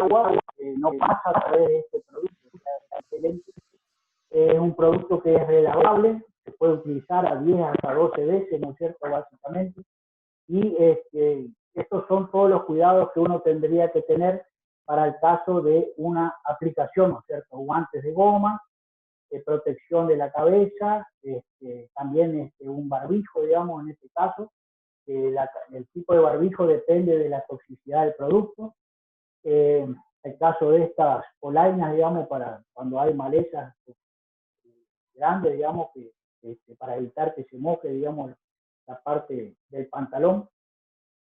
agua no pasa a través de este producto. Está excelente. Es un producto que es relavable, se puede utilizar a 10 hasta 12 veces, ¿no es cierto?, básicamente. Y estos son todos los cuidados que uno tendría que tener para el caso de una aplicación, ¿no es cierto? Guantes de goma, protección de la cabeza, también un barbijo, digamos, en este caso. El tipo de barbijo depende de la toxicidad del producto. El caso de estas polainas, digamos, para cuando hay malezas grandes, digamos, para evitar que se moje, digamos, la parte del pantalón.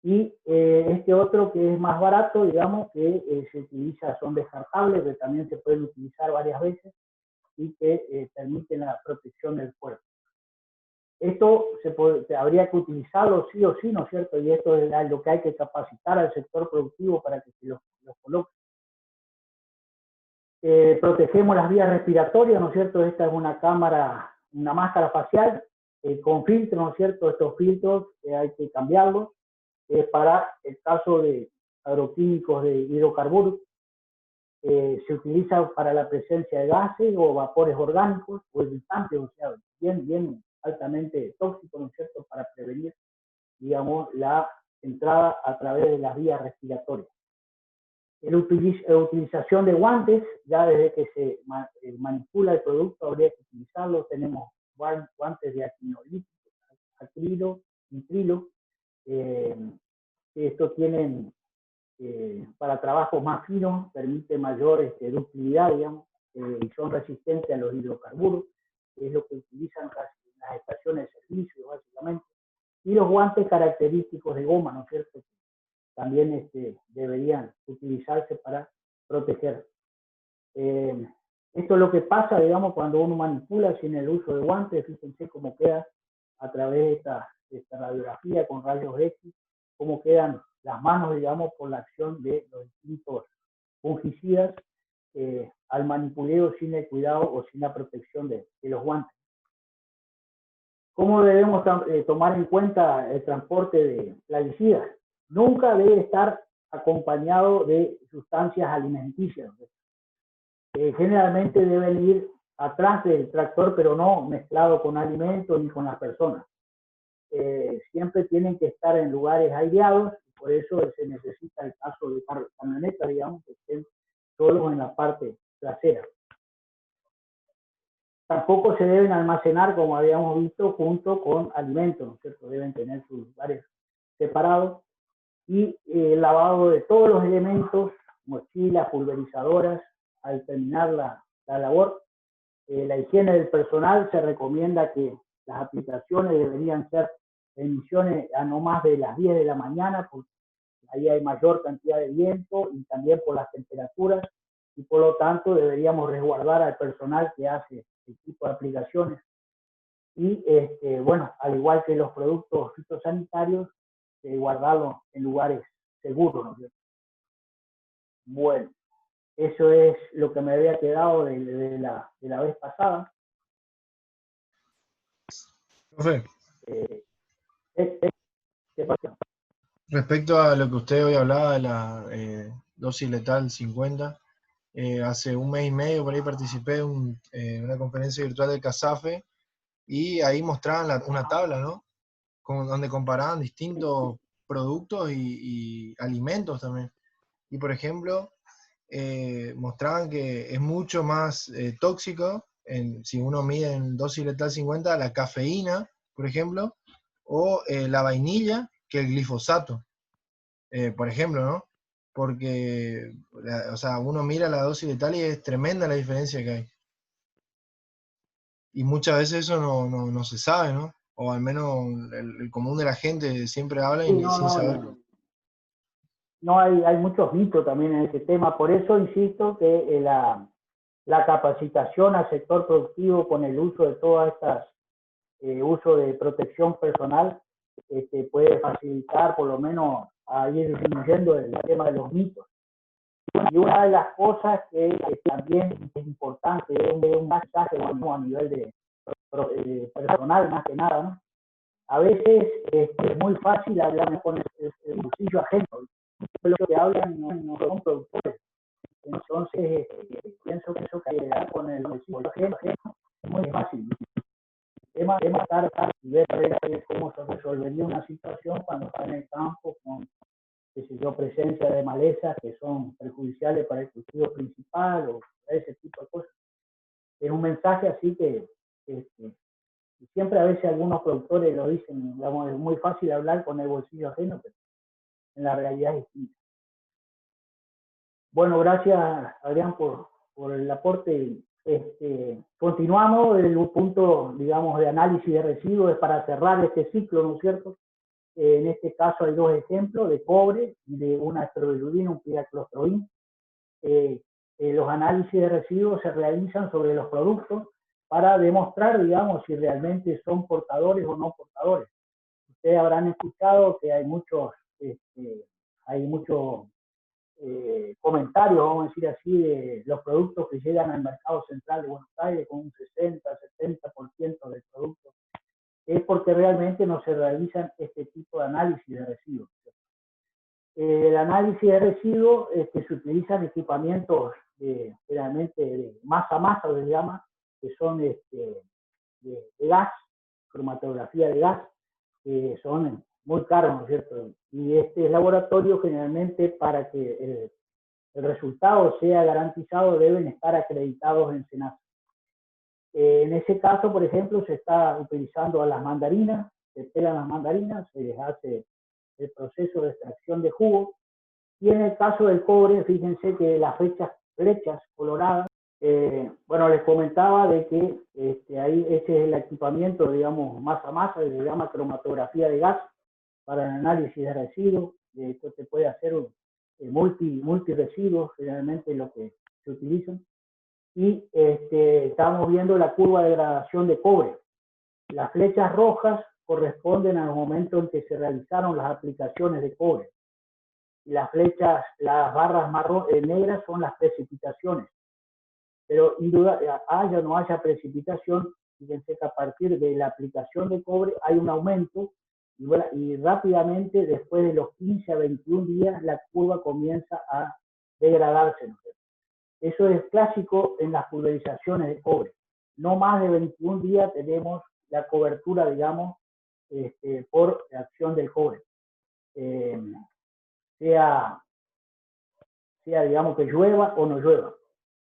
Y este otro que es más barato, digamos, que se utiliza, son descartables, que también se pueden utilizar varias veces y que permiten la protección del cuerpo. Esto habría que utilizarlo sí o sí, ¿no es cierto? Y esto es lo que hay que capacitar al sector productivo para que se los coloque. Protegemos las vías respiratorias, ¿no es cierto? Esta es una máscara facial con filtros, ¿no es cierto? Estos filtros hay que cambiarlos para el caso de agroquímicos de hidrocarburos. Se utiliza para la presencia de gases o vapores orgánicos o irritantes, o sea, bien altamente tóxicos, ¿no es cierto?, para prevenir, digamos, la entrada a través de las vías respiratorias. La utilización de guantes, ya desde que se manipula el producto habría que utilizarlo. Tenemos guantes de acrilo, nitrilo. Estos tienen para trabajos más finos, permite mayor ductilidad, digamos, y son resistentes a los hidrocarburos, que es lo que utilizan las estaciones de servicio, básicamente. Y los guantes característicos de goma, ¿no es cierto?, también deberían utilizarse para proteger. Esto es lo que pasa, digamos, cuando uno manipula sin el uso de guantes. Fíjense cómo queda a través de esta radiografía con rayos X, cómo quedan las manos, digamos, por la acción de los distintos fungicidas al manipuleo sin el cuidado o sin la protección de los guantes. ¿Cómo debemos tomar en cuenta el transporte de plaguicidas? Nunca debe estar acompañado de sustancias alimenticias. Generalmente deben ir atrás del tractor, pero no mezclado con alimentos ni con las personas. Siempre tienen que estar en lugares aireados, y por eso se necesita el caso de camionetas, digamos, que estén solos en la parte trasera. Tampoco se deben almacenar, como habíamos visto, junto con alimentos, ¿no es cierto? Deben tener sus lugares separados. Y el lavado de todos los elementos, mochilas, pulverizadoras, al terminar la labor. La higiene del personal, se recomienda que las aplicaciones deberían ser emisiones a no más de las 10 de la mañana, porque ahí hay mayor cantidad de viento y también por las temperaturas, y por lo tanto deberíamos resguardar al personal que hace el tipo de aplicaciones. Y bueno, al igual que los productos fitosanitarios, guardarlos en lugares seguros, ¿no es cierto? Bueno, eso es lo que me había quedado de la vez pasada. Profe, ¿Qué pasa? respecto a lo que usted hoy hablaba de la dosis letal 50, hace un mes y medio por ahí participé en una conferencia virtual del CASAFE y ahí mostraban una tabla, ¿no? Donde comparaban distintos productos y alimentos también. Y por ejemplo, mostraban que es mucho más tóxico, si uno mide en dosis letal 50, la cafeína, por ejemplo, o la vainilla que el glifosato, por ejemplo, ¿no? Porque, o sea, uno mira la dosis letal y es tremenda la diferencia que hay. Y muchas veces eso no se sabe, ¿no? O al menos el común de la gente siempre habla Sí, sin saberlo. No, hay muchos mitos también en ese tema. Por eso insisto que la capacitación al sector productivo con el uso de todas estas uso de protección personal puede facilitar por lo menos a ir disminuyendo el tema de los mitos. Y una de las cosas que también es importante es un mensaje a nivel de personal más que nada, ¿no? A veces es muy fácil hablar con el bolsillo ajeno. Lo que hablan no son productores, Entonces, pienso que queda con el bolsillo ajeno es muy fácil. El tema estar y ver cómo se resolvería una situación cuando está en el campo con, qué sé yo, presencia de malezas que son perjudiciales para el cultivo principal o ese tipo de cosas. Es un mensaje así que siempre a veces algunos productores lo dicen, digamos, es muy fácil hablar con el bolsillo ajeno, pero en la realidad es distinta. Bueno, gracias Adrián por el aporte. Continuamos el punto, digamos, de análisis de residuos para cerrar este ciclo, ¿no es cierto? En este caso hay dos ejemplos de cobre y de una astrobiludina, un pidaclostrovin. Los análisis de residuos se realizan sobre los productos para demostrar, digamos, si realmente son portadores o no portadores. Ustedes habrán escuchado que hay muchos comentarios, vamos a decir así, de los productos que llegan al mercado central de Buenos Aires con un 60-70% del producto. Es porque realmente no se realizan este tipo de análisis de residuos. El análisis de residuos se utilizan equipamientos generalmente de masa a masa, se llama, que son de gas, cromatografía de gas, que son muy caros, ¿no es cierto? Y este laboratorio generalmente para que el resultado sea garantizado deben estar acreditados en SENASA. En ese caso, por ejemplo, se está utilizando a las mandarinas, se pelan las mandarinas, se les hace el proceso de extracción de jugo. Y en el caso del cobre, fíjense que las flechas coloradas, bueno, les comentaba de que ahí ese es el equipamiento, digamos, masa a masa, que se llama cromatografía de gas para el análisis de residuos. Esto se puede hacer multi residuos, generalmente lo que se utilizan. Y estamos viendo la curva de degradación de cobre. Las flechas rojas corresponden a los momentos en que se realizaron las aplicaciones de cobre. Y las barras negras son las precipitaciones. Pero haya o no haya precipitación, fíjense que a partir de la aplicación de cobre hay un aumento y rápidamente, después de los 15 a 21 días, la curva comienza a degradarse. Eso es clásico en las pulverizaciones de cobre. No más de 21 días tenemos la cobertura, digamos, por acción del cobre. Sea, digamos, que llueva o no llueva.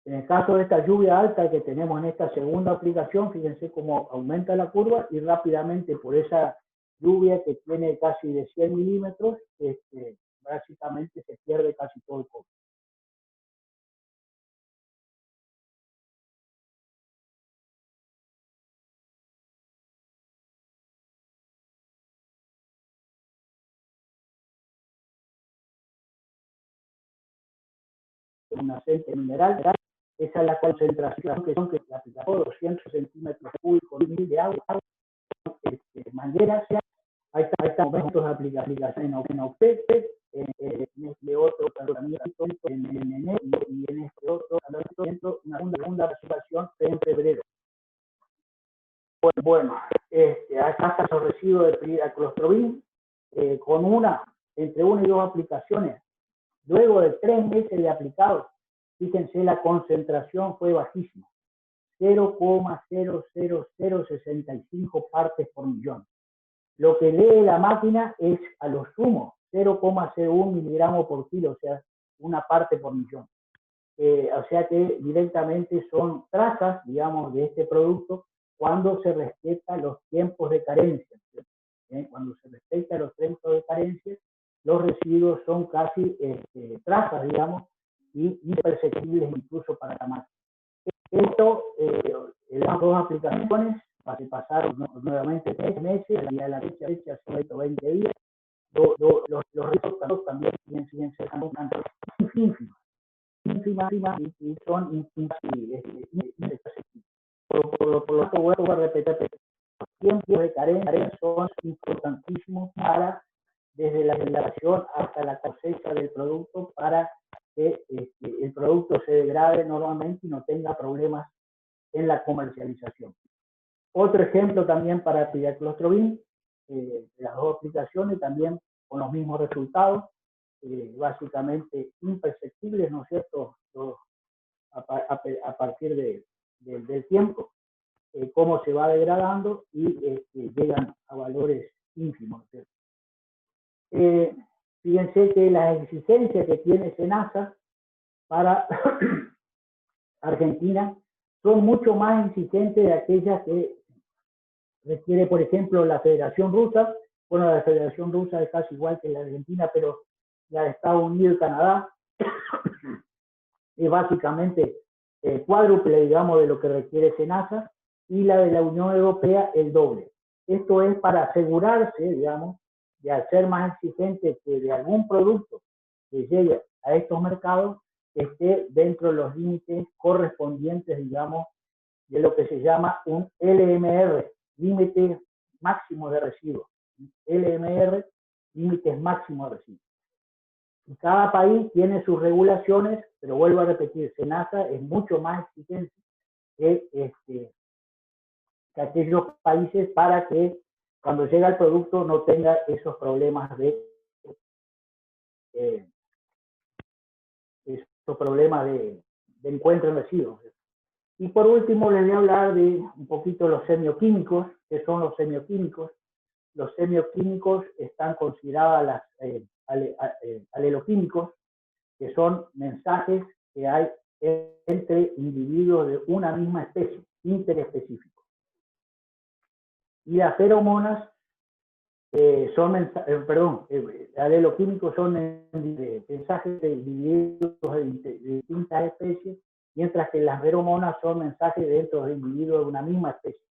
En el caso de esta lluvia alta que tenemos en esta segunda aplicación, fíjense cómo aumenta la curva y rápidamente por esa lluvia que tiene casi de 100 milímetros, básicamente se pierde casi todo el cobre. Un aceite mineral, esa es la concentración que la aplicamos 200 centímetros cúbicos de agua, mangueras. Ahí están momentos de aplicación en OPEP, en este otro tratamiento en enero y en este otro tratamiento una segunda presentación en febrero. Bueno, acá están los residuos de pidaclostrovin con entre una y dos aplicaciones. Luego de 3 meses de aplicado, fíjense, la concentración fue bajísima, 0,00065 partes por millón. Lo que lee la máquina es a lo sumo 0,01 miligramos por kilo, o sea, una parte por millón. O sea que directamente son trazas, digamos, de este producto cuando se respetan los tiempos de carencia. Cuando se respetan los tiempos de carencia, los residuos son casi trazas, digamos, y imperceptibles incluso para la máquina. Esto, las dos aplicaciones, pasaron nuevamente 3 meses, y a la fecha 120 días, los resultados también siguen siendo ínfimas y son imperceptibles. Por lo tanto, voy a repetir, los tiempos de carencia son importantísimos desde la generación hasta la cosecha del producto, para que el producto se degrade normalmente y no tenga problemas en la comercialización. Otro ejemplo también para pidaclostrovin, las dos aplicaciones también con los mismos resultados, básicamente imperceptibles, ¿no es cierto? a partir del tiempo, cómo se va degradando y llegan a valores ínfimos. Fíjense que las exigencias que tiene SENASA para Argentina son mucho más exigentes de aquellas que requiere, por ejemplo, la Federación Rusa. Bueno, la Federación Rusa es casi igual que la Argentina, pero la de Estados Unidos y Canadá es básicamente cuádruple, digamos, de lo que requiere SENASA, y la de la Unión Europea el doble. Esto es para asegurarse, digamos, de al ser más exigente que de algún producto que llegue a estos mercados esté dentro de los límites correspondientes, digamos, de lo que se llama un LMR, límite máximo de residuos. LMR, límites máximos de residuos. Y cada país tiene sus regulaciones, pero vuelvo a repetir, SENASA es mucho más exigente que aquellos países para que cuando llega el producto no tenga esos problemas de encuentro en residuos. Y por último les voy a hablar de un poquito los semioquímicos. ¿Qué son los semioquímicos? Los semioquímicos están considerados aleloquímicos, que son mensajes que hay entre individuos de una misma especie, interespecíficos. Y las feromonas aleloquímicos son mensajes de individuos de distintas especies, mientras que las feromonas son mensajes dentro de individuos de una misma especie.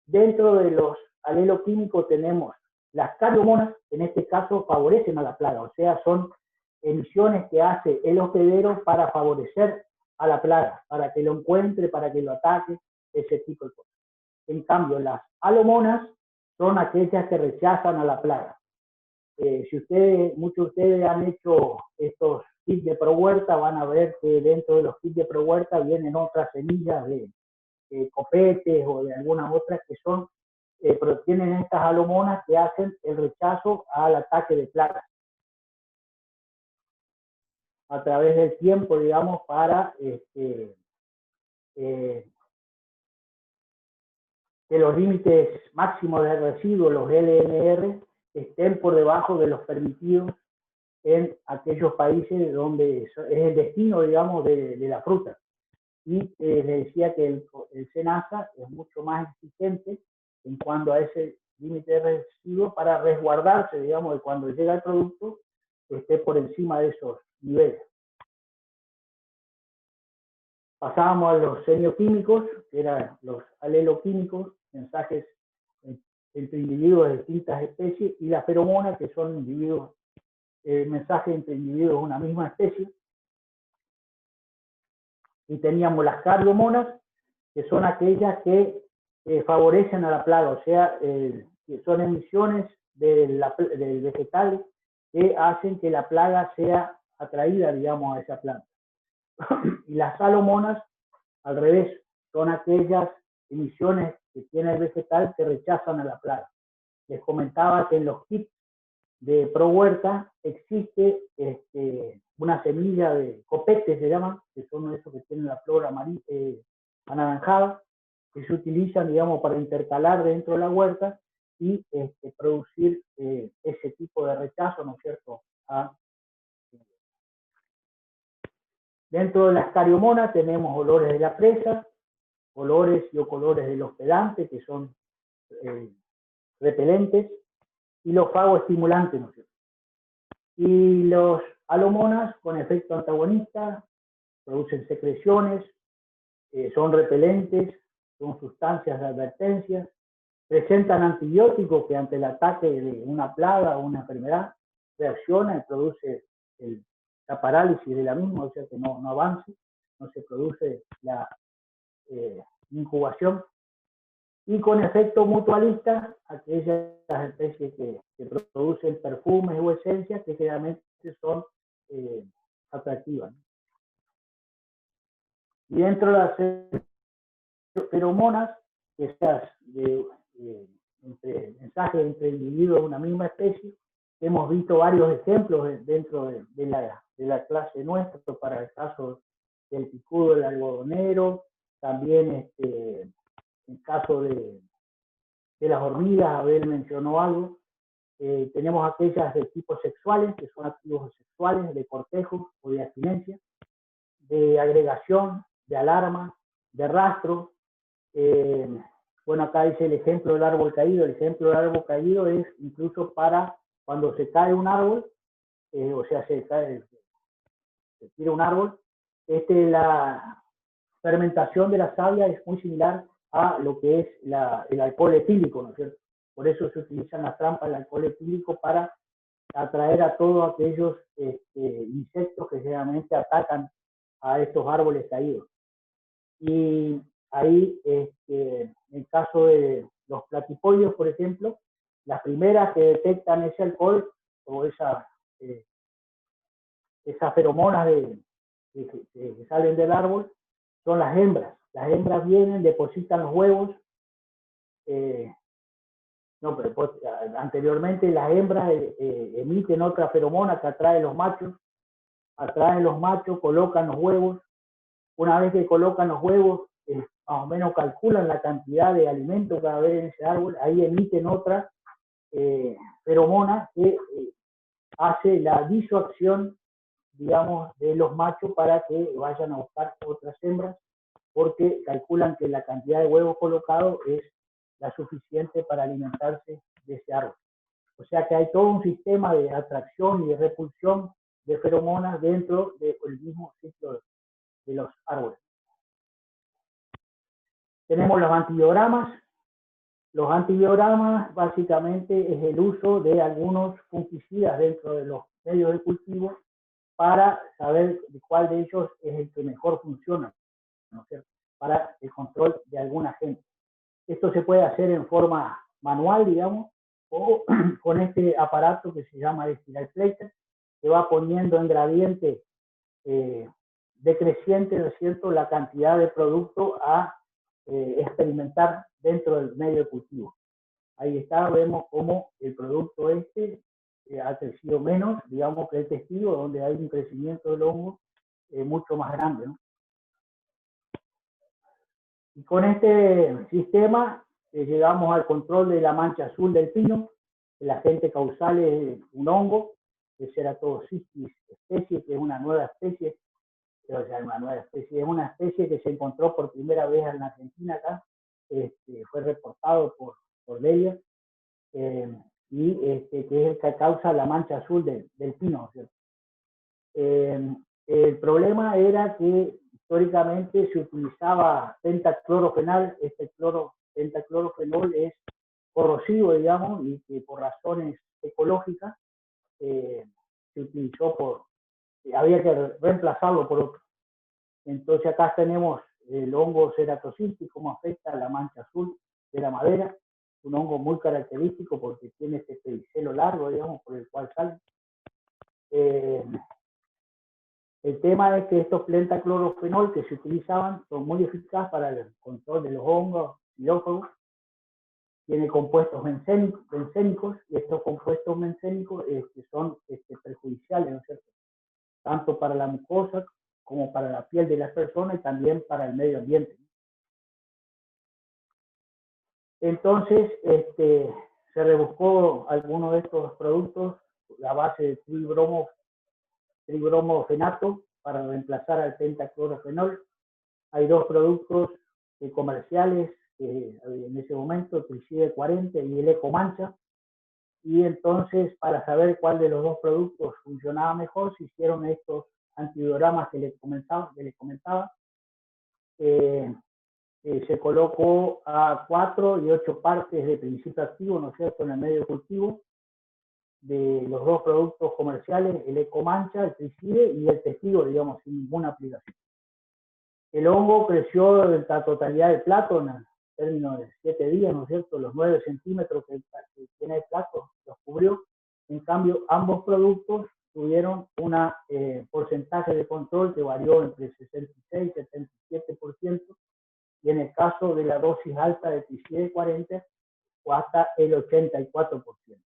Dentro de los aleloquímicos tenemos las cariomonas, que en este caso favorecen a la plaga, o sea, son emisiones que hace el hospedero para favorecer a la plaga, para que lo encuentre, para que lo ataque, ese tipo de cosas. En cambio, las alomonas son aquellas que rechazan a la plaga. Si muchos de ustedes han hecho estos kits de ProHuerta, van a ver que dentro de los kits de ProHuerta vienen otras semillas de copetes o de algunas otras que son, pero tienen estas alomonas que hacen el rechazo al ataque de plagas a través del tiempo, digamos, para que los límites máximos de residuos, los LMR, estén por debajo de los permitidos en aquellos países donde es el destino, digamos, de la fruta. Y les decía que el SENASA es mucho más exigente en cuanto a ese límite de residuos para resguardarse, digamos, de cuando llega el producto, esté por encima de esos niveles. Pasábamos a los semioquímicos, que eran los aleloquímicos, mensajes entre individuos de distintas especies, y las feromonas, que son individuos, mensajes entre individuos de una misma especie. Y teníamos las cariomonas, que son aquellas que favorecen a la plaga, o sea, que son emisiones del vegetal que hacen que la plaga sea atraída, digamos, a esa planta. Y las alomonas, al revés, son aquellas emisiones que tiene el vegetal que rechazan a la plaga. Les comentaba que en los kits de ProHuerta existe una semilla de copete, se llama, que son esos que tienen la flor anaranjada, que se utilizan, digamos, para intercalar dentro de la huerta y producir ese tipo de rechazo, ¿no es cierto? Dentro de las cariomonas tenemos olores de la presa, olores y ocolores del hospedante, que son repelentes, y los fagoestimulantes, ¿no es cierto? Y los alomonas con efecto antagonista producen secreciones, son repelentes, son sustancias de advertencia, presentan antibióticos que ante el ataque de una plaga o una enfermedad reacciona y produce la parálisis de la misma, o sea que no avance, no se produce la incubación. Y con efecto mutualista, aquellas especies que producen perfumes o esencias que generalmente son atractivas. Y dentro de las feromonas, que sean mensajes entre individuos de una misma especie, hemos visto varios ejemplos dentro de la clase nuestra para el caso del picudo del algodonero, también en caso de las hormigas, Abel mencionó algo. Tenemos aquellas de tipos sexuales, que son activos sexuales, de cortejo o de abstinencia, de agregación, de alarma, de rastro. Bueno, acá dice el ejemplo del árbol caído. El ejemplo del árbol caído es incluso para cuando se cae un árbol, o sea, se tira un árbol, la fermentación de la savia es muy similar a lo que es el alcohol etílico, ¿no es cierto? Por eso se utilizan las trampas del alcohol etílico para atraer a todos aquellos insectos que generalmente atacan a estos árboles caídos. Y ahí, en el caso de los platypodios, por ejemplo, las primeras que detectan ese alcohol o esas feromonas que salen del árbol son las hembras. Las hembras vienen, depositan los huevos. No, pero pues, anteriormente las hembras emiten otra feromona que atrae los machos. Atraen los machos, colocan los huevos. Una vez que colocan los huevos, más o menos calculan la cantidad de alimento que va a haber en ese árbol. Ahí emiten otra feromona que hace la disuasión, digamos, de los machos para que vayan a buscar otras hembras, porque calculan que la cantidad de huevos colocados es la suficiente para alimentarse de ese árbol. O sea que hay todo un sistema de atracción y de repulsión de feromonas dentro del mismo ciclo de los árboles. Tenemos los antibiogramas. Los antibiogramas básicamente es el uso de algunos fungicidas dentro de los medios de cultivo para saber cuál de ellos es el que mejor funciona, ¿no es cierto?, para el control de algún agente. Esto se puede hacer en forma manual, digamos, o con este aparato que se llama Spiral Plater, que va poniendo en gradiente decreciente, ¿no es cierto?, la cantidad de producto a experimentar dentro del medio de cultivo. Ahí está, vemos cómo el producto ha crecido menos, digamos, que el testigo, donde hay un crecimiento del hongo mucho más grande, ¿no? Y con este sistema llegamos al control de la mancha azul del pino. El agente causal es un hongo, que es Ceratodocystis especie, que es una nueva especie. O sea, una nueva especie, es una especie que se encontró por primera vez en la Argentina acá. Fue reportado por Delia, y que es el que causa la mancha azul del pino, ¿cierto? El problema era que históricamente se utilizaba pentaclorofenol. Pentaclorofenol es corrosivo, digamos, y que por razones ecológicas se utilizó había que reemplazarlo por otro. Entonces acá tenemos el hongo Ceratocystis, cómo afecta la mancha azul de la madera, un hongo muy característico porque tiene este pedicelo largo, digamos, por el cual sale. El tema es que estos pentaclorofenol que se utilizaban son muy eficaces para el control de los hongos xilófagos. Tiene compuestos bencénicos, y estos compuestos bencénicos son perjudiciales, ¿no es cierto?, tanto para la mucosa como para la piel de las personas y también para el medio ambiente. Entonces, se rebuscó alguno de estos productos, la base de tribromofenato, para reemplazar al pentaclorofenol. Hay dos productos comerciales en ese momento, Tricide 40 y el Ecomancha. Y entonces, para saber cuál de los dos productos funcionaba mejor, se hicieron estos antibiogramas que les comentaba. Se colocó a 4 y 8 partes de principio activo, ¿no es cierto?, en el medio de cultivo de los dos productos comerciales, el Ecomancha, el Tricide y el testigo, digamos, sin ninguna aplicación. El hongo creció en la totalidad del plato en el término de 7 días, ¿no es cierto?, los 9 centímetros que tiene el plato los cubrió. En cambio, ambos productos tuvieron un porcentaje de control que varió entre 66 y 77%, y en el caso de la dosis alta de Tricide 40 fue hasta el 84%.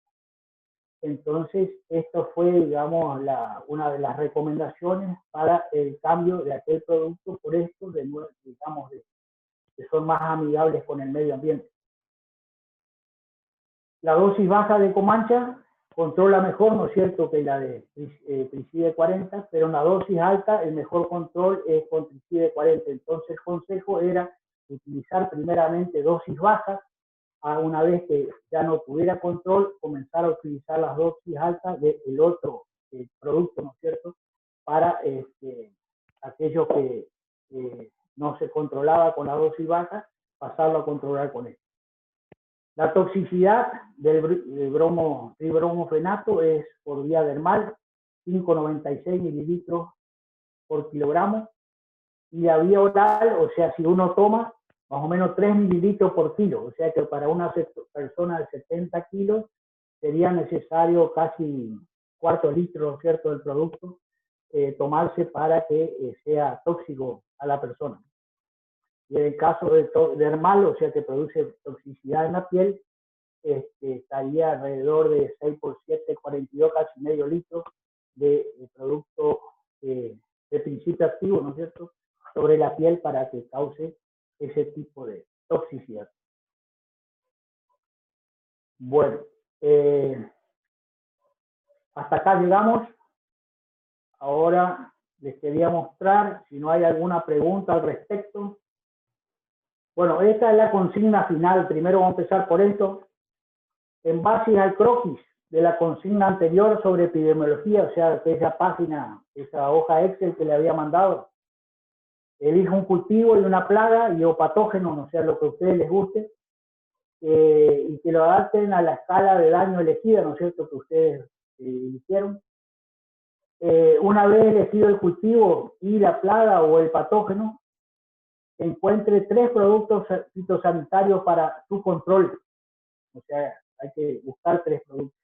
entonces esto fue, digamos, una de las recomendaciones para el cambio de aquel producto por estos, digamos, que son más amigables con el medio ambiente. La dosis baja de Comancha controla mejor, ¿no es cierto?, que la de Tricide 40, pero en la dosis alta el mejor control es con Tricide 40. Entonces el consejo era utilizar primeramente dosis bajas, una vez que ya no tuviera control, comenzar a utilizar las dosis altas del otro producto, ¿no es cierto?, para aquello que no se controlaba con la dosis baja, pasarlo a controlar con esto. La toxicidad del tribromofenato es por vía dermal, 5,96 mililitros por kilogramo, y la vía oral, o sea, si uno toma, más o menos 3 mililitros por kilo, o sea que para una persona de 70 kilos sería necesario casi cuarto litro, ¿no es cierto?, del producto, tomarse para que sea tóxico a la persona. Y en el caso de dermal, o sea que produce toxicidad en la piel, estaría alrededor de 6 por 7, 42, casi medio litro de producto de principio activo, ¿no es cierto?, sobre la piel para que cause ese tipo de toxicidad. Bueno, hasta acá llegamos. Ahora les quería mostrar si no hay alguna pregunta al respecto. Bueno, esta es la consigna final. Primero vamos a empezar por esto. En base al croquis de la consigna anterior sobre epidemiología, o sea, que esa página, esa hoja Excel que le había mandado, elija un cultivo y una plaga y o patógeno, o sea, lo que a ustedes les guste, y que lo adapten a la escala de daño elegida, ¿no es cierto?, que ustedes eligieron. Una vez elegido el cultivo y la plaga o el patógeno, encuentre 3 productos fitosanitarios para su control. O sea, hay que buscar 3 productos.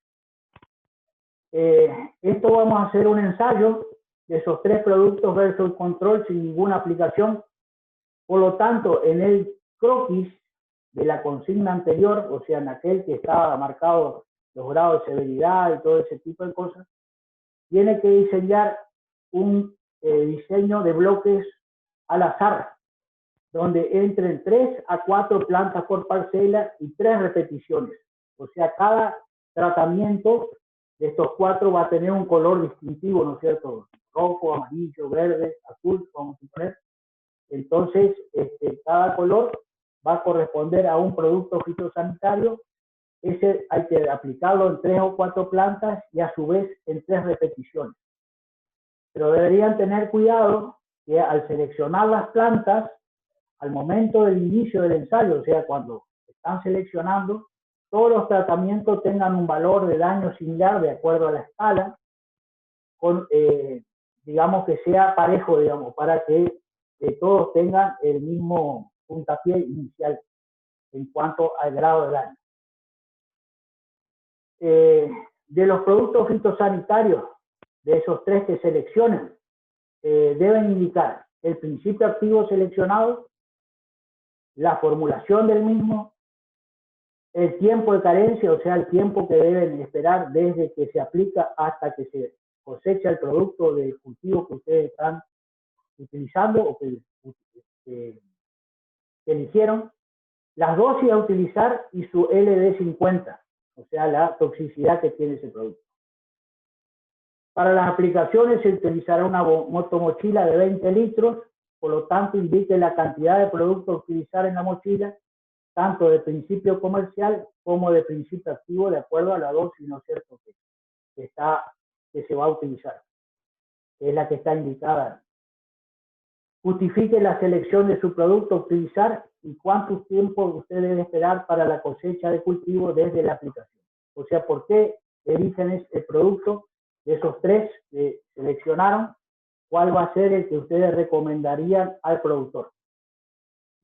Esto vamos a hacer un ensayo de esos 3 productos versus el control sin ninguna aplicación. Por lo tanto, en el croquis de la consigna anterior, o sea, en aquel que estaba marcado los grados de severidad y todo ese tipo de cosas, tiene que diseñar un diseño de bloques al azar, donde entren 3 a 4 plantas por parcela y 3 repeticiones. O sea, cada tratamiento de estos 4 va a tener un color distintivo, ¿no es cierto? Rojo, amarillo, verde, azul, vamos a poner. Entonces, cada color va a corresponder a un producto fitosanitario. Ese hay que aplicarlo en 3 o 4 plantas y a su vez en 3 repeticiones. Pero deberían tener cuidado que al seleccionar las plantas, al momento del inicio del ensayo, o sea, cuando están seleccionando, todos los tratamientos tengan un valor de daño similar de acuerdo a la escala, con, digamos que sea parejo, digamos, para que todos tengan el mismo puntapié inicial en cuanto al grado de daño. De los productos fitosanitarios, de esos 3 que seleccionen, deben indicar el principio activo seleccionado, la formulación del mismo, el tiempo de carencia, o sea, el tiempo que deben esperar desde que se aplica hasta que se cosecha el producto del cultivo que ustedes están utilizando o que eligieron, las dosis a utilizar y su LD50, o sea, la toxicidad que tiene ese producto. Para las aplicaciones se utilizará una motomochila de 20 litros, por lo tanto indique la cantidad de producto a utilizar en la mochila, tanto de principio comercial como de principio activo, de acuerdo a la dosis, ¿no es cierto?, que se va a utilizar, que es la que está indicada. Justifique la selección de su producto a utilizar y cuánto tiempo usted debe esperar para la cosecha de cultivo desde la aplicación. O sea, ¿por qué eligen el producto de esos 3 que seleccionaron? ¿Cuál va a ser el que ustedes recomendarían al productor?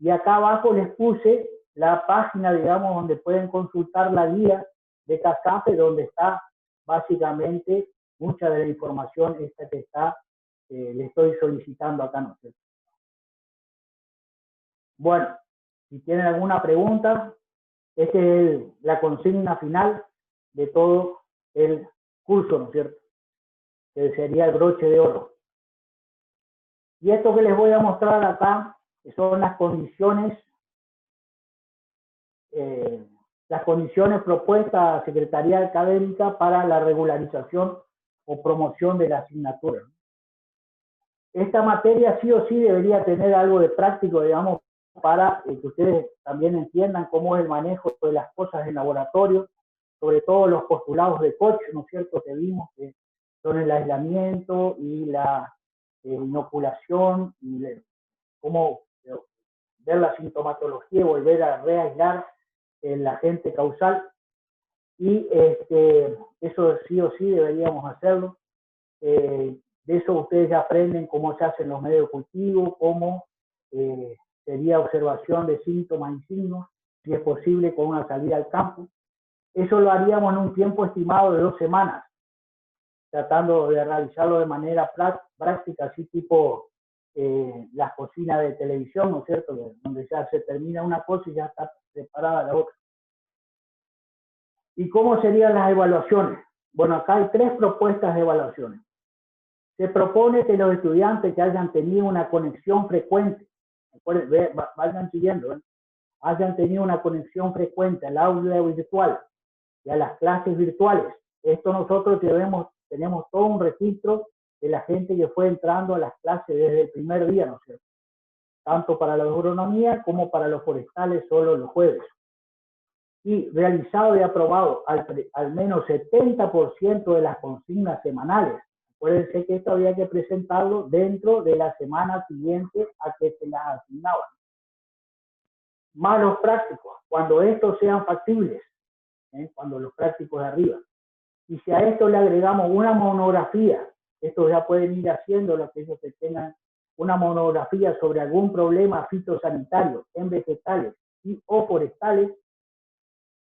Y acá abajo les puse la página, digamos, donde pueden consultar la guía de CASAFE, donde está básicamente mucha de la información esta que le estoy solicitando acá, ¿no? Bueno, si tienen alguna pregunta, esta es la consigna final de todo el curso, ¿no es cierto? Que sería el broche de oro. Y esto que les voy a mostrar acá son las condiciones propuestas a Secretaría Académica para la regularización o promoción de la asignatura. Esta materia sí o sí debería tener algo de práctico, digamos, para que ustedes también entiendan cómo es el manejo de las cosas en laboratorio, sobre todo los postulados de Koch, ¿no es cierto?, que vimos que son el aislamiento y la inoculación, y cómo ver la sintomatología y volver a reaislar el agente causal. Y eso sí o sí deberíamos hacerlo. De eso ustedes ya aprenden cómo se hacen los medios de cultivo, cómo sería observación de síntomas y signos, si es posible con una salida al campo. Eso lo haríamos en un tiempo estimado de 2 semanas, tratando de realizarlo de manera práctica, así tipo las cocinas de televisión, ¿no es cierto?, donde ya se termina una cosa y ya está preparada la otra. ¿Y cómo serían las evaluaciones? Bueno, acá hay 3 propuestas de evaluaciones. Se propone que los estudiantes que hayan tenido una conexión frecuente, vayan siguiendo, hayan tenido una conexión frecuente al aula virtual y a las clases virtuales. Esto nosotros tenemos todo un registro de la gente que fue entrando a las clases desde el primer día, ¿no es cierto? Tanto para la agronomía como para los forestales, solo los jueves. Y realizado y aprobado al menos 70% de las consignas semanales. Acuérdense que esto había que presentarlo dentro de la semana siguiente a que se las asignaban. Más los prácticos, cuando estos sean factibles, cuando los prácticos de arriba. Y si a esto le agregamos una monografía, estos ya pueden ir haciendo lo que ellos tengan, una monografía sobre algún problema fitosanitario en vegetales y o forestales,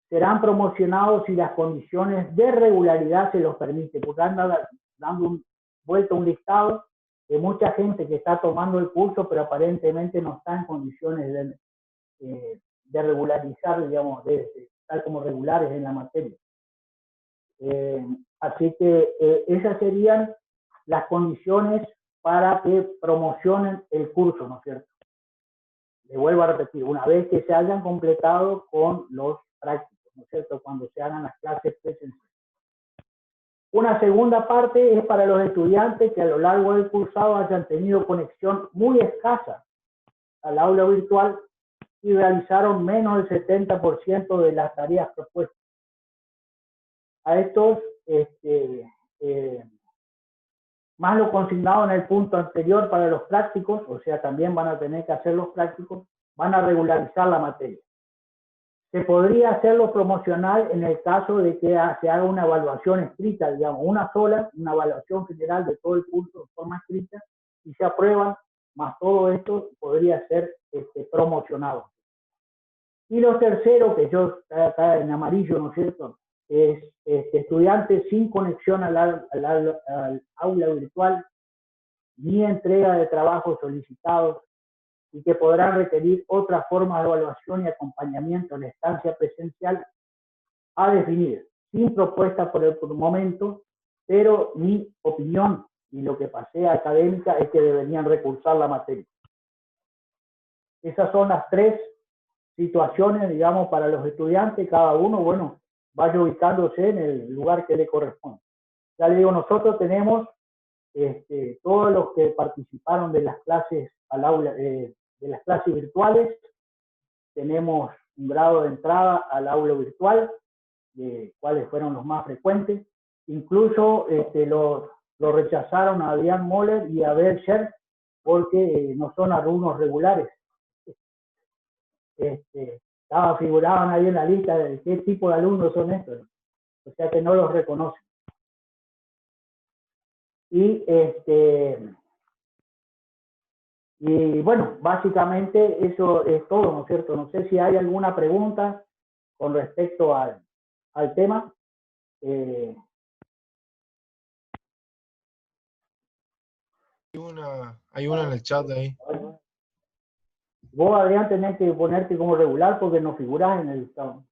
serán promocionados si las condiciones de regularidad se los permiten, porque andan dando vuelta un listado de mucha gente que está tomando el curso, pero aparentemente no está en condiciones de regularizar, digamos, de estar como regulares en la materia. Así que esas serían las condiciones para que promocionen el curso, ¿no es cierto? Le vuelvo a repetir, una vez que se hayan completado con los prácticos, ¿no es cierto?, cuando se hagan las clases presenciales. Una segunda parte es para los estudiantes que a lo largo del cursado hayan tenido conexión muy escasa al aula virtual y realizaron menos del 70% de las tareas propuestas. A estos, más lo consignado en el punto anterior para los prácticos, o sea, también van a tener que hacer los prácticos, van a regularizar la materia. Se podría hacerlo promocional en el caso de que se haga una evaluación escrita, digamos, una sola, una evaluación general de todo el curso de forma escrita, y se aprueban, más todo esto podría ser promocionado. Y lo tercero, que yo está en amarillo, ¿no es cierto?, es estudiantes sin conexión al aula virtual, ni entrega de trabajos solicitados, y que podrán requerir otra forma de evaluación y acompañamiento en la estancia presencial a definir, sin propuesta por el momento, pero mi opinión y lo que pasé académica es que deberían recursar la materia. Esas son las 3 situaciones, digamos, para los estudiantes, cada uno, bueno, vaya ubicándose en el lugar que le corresponde. Ya le digo, nosotros tenemos todos los que participaron de las clases al aula, de las clases virtuales, tenemos un grado de entrada al aula virtual, cuáles fueron los más frecuentes. Incluso lo rechazaron a Adrián Moller y a Belcher porque no son alumnos regulares. Figuraban ahí en la lista de qué tipo de alumnos son estos, o sea que no los reconocen. Y bueno, básicamente eso es todo, ¿no es cierto? No sé si hay alguna pregunta con respecto al tema. Hay una en el chat ahí. Vos, Adrián, tenés que ponerte como regular porque no figurás en el listado.